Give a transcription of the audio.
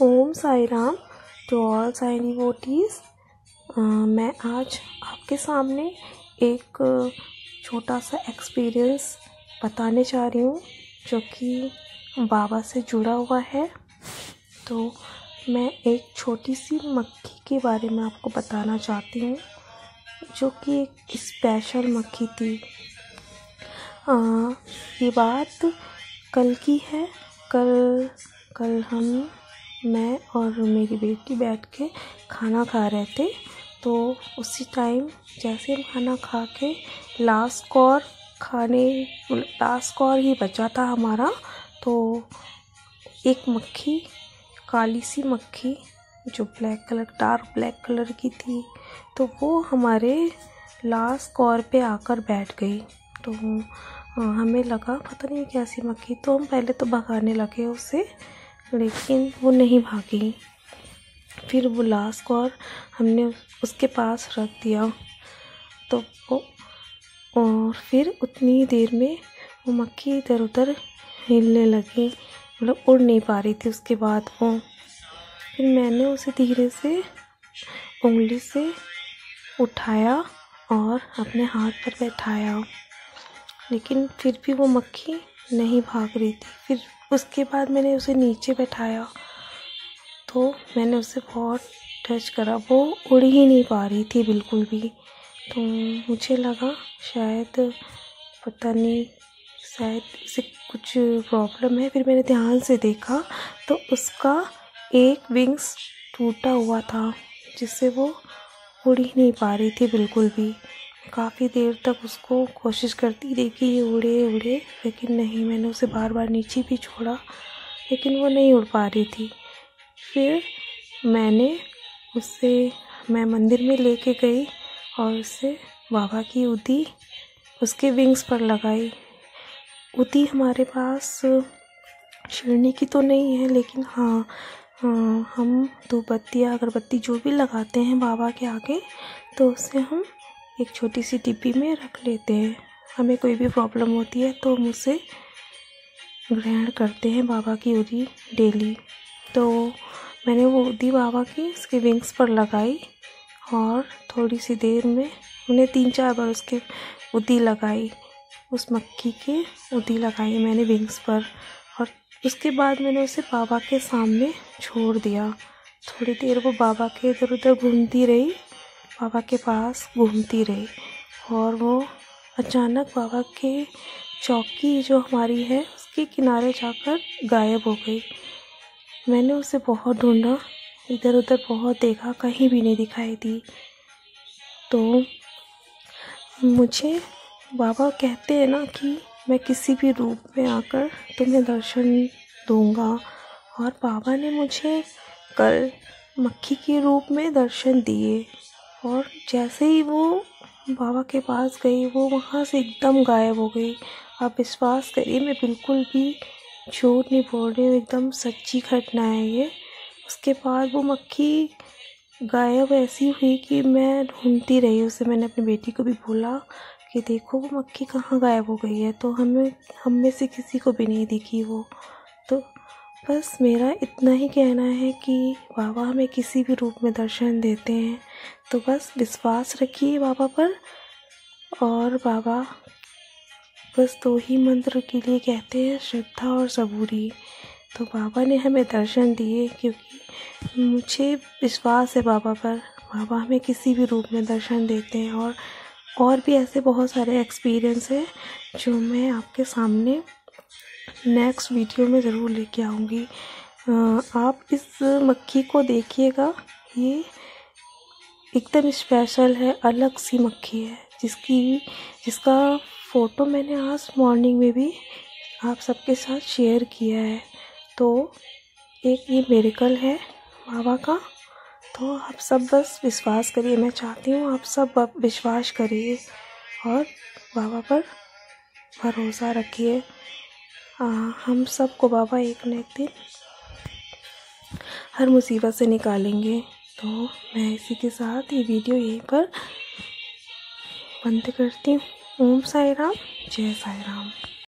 Om Sai Ram to all Sai devotees. मैं आज आपके सामने एक छोटा सा एक्सपीरियंस बताने जा रही हूँ जो कि बाबा से जुड़ा हुआ है। तो मैं एक छोटी सी मक्खी के बारे में आपको बताना चाहती हूँ जो कि एक स्पेशल मक्खी थी। ये बात कल की है। कल मैं और मेरी बेटी बैठ के खाना खा रहे थे। तो उसी टाइम जैसे हम खाना खा के लास्ट कौर ही बचा था हमारा, तो एक मक्खी, काली सी मक्खी जो डार्क ब्लैक कलर की थी, तो वो हमारे लास्ट कौर पे आकर बैठ गई। तो हमें लगा पता नहीं कैसी मक्खी, तो हम पहले तो भगाने लगे उसे, लेकिन वो नहीं भागी। फिर वो लास्ट कौर हमने उसके पास रख दिया। तो वो और फिर उतनी देर में वो मक्खी इधर उधर हिलने लगी, मतलब उड़ नहीं पा रही थी। उसके बाद वो फिर मैंने उसे धीरे से उंगली से उठाया और अपने हाथ पर बैठाया, लेकिन फिर भी वो मक्खी नहीं भाग रही थी। फिर उसके बाद मैंने उसे नीचे बैठाया, तो मैंने उसे बहुत टच करा, वो उड़ ही नहीं पा रही थी बिल्कुल भी। तो मुझे लगा शायद पता नहीं, शायद उसे कुछ प्रॉब्लम है। फिर मैंने ध्यान से देखा तो उसका एक विंग्स टूटा हुआ था, जिससे वो उड़ ही नहीं पा रही थी बिल्कुल भी। काफ़ी देर तक उसको कोशिश करती रही कि ये उड़े, लेकिन नहीं। मैंने उसे बार बार नीचे भी छोड़ा, लेकिन वो नहीं उड़ पा रही थी। फिर मैं मंदिर में लेके गई और उसे बाबा की उदी उसके विंग्स पर लगाई। उदी हमारे पास शिरनी की तो नहीं है, लेकिन हाँ, हम धूपबत्ती या अगरबत्ती जो भी लगाते हैं बाबा के आगे, तो उसे हम एक छोटी सी डिब्बी में रख लेते हैं। हमें कोई भी प्रॉब्लम होती है तो हम उसे ग्रहण करते हैं, बाबा की उदी डेली। तो मैंने वो उदी बाबा की उसके विंग्स पर लगाई और थोड़ी सी देर में उन्हें 3-4 बार उसके उदी लगाई, उस मक्खी के उदी लगाई मैंने विंग्स पर। और उसके बाद मैंने उसे बाबा के सामने छोड़ दिया। थोड़ी देर वो बाबा के इधर उधर घूमती रही, बाबा के पास घूमती रही, और वो अचानक बाबा के चौकी जो हमारी है उसके किनारे जाकर गायब हो गई। मैंने उसे बहुत ढूंढा, इधर उधर बहुत देखा, कहीं भी नहीं दिखाई दी। तो मुझे बाबा कहते हैं ना कि मैं किसी भी रूप में आकर तुम्हें दर्शन दूंगा, और बाबा ने मुझे कल मक्खी के रूप में दर्शन दिए। और जैसे ही वो बाबा के पास गई, वो वहाँ से एकदम गायब हो गई। आप विश्वास करिए, मैं बिल्कुल भी झूठ नहीं बोल रही हूँ, एकदम सच्ची घटना है ये। उसके बाद वो मक्खी गायब ऐसी हुई कि मैं ढूंढती रही उसे। मैंने अपनी बेटी को भी बोला कि देखो वो मक्खी कहाँ गायब हो गई है, तो हम में से किसी को भी नहीं दिखी वो। तो बस मेरा इतना ही कहना है कि बाबा हमें किसी भी रूप में दर्शन देते हैं, तो बस विश्वास रखिए बाबा पर। और बाबा बस 2 ही मंत्र के लिए कहते हैं, श्रद्धा और सबूरी। तो बाबा ने हमें दर्शन दिए, क्योंकि मुझे विश्वास है बाबा पर। बाबा हमें किसी भी रूप में दर्शन देते हैं। और भी ऐसे बहुत सारे एक्सपीरियंस है जो मैं आपके सामने नेक्स्ट वीडियो में ज़रूर लेके आऊँगी। आप इस मक्खी को देखिएगा, ये एकदम स्पेशल है, अलग सी मक्खी है, जिसका फ़ोटो मैंने आज मॉर्निंग में भी आप सबके साथ शेयर किया है। तो एक ये मिरेकल है बाबा का। तो आप सब बस विश्वास करिए, मैं चाहती हूँ आप सब विश्वास करिए और बाबा पर भरोसा रखिए। हम सबको बाबा एक न एक दिन हर मुसीबत से निकालेंगे। तो मैं इसी के साथ ये वीडियो यहीं पर बंद करती हूँ। ओम साई राम, जय साई राम।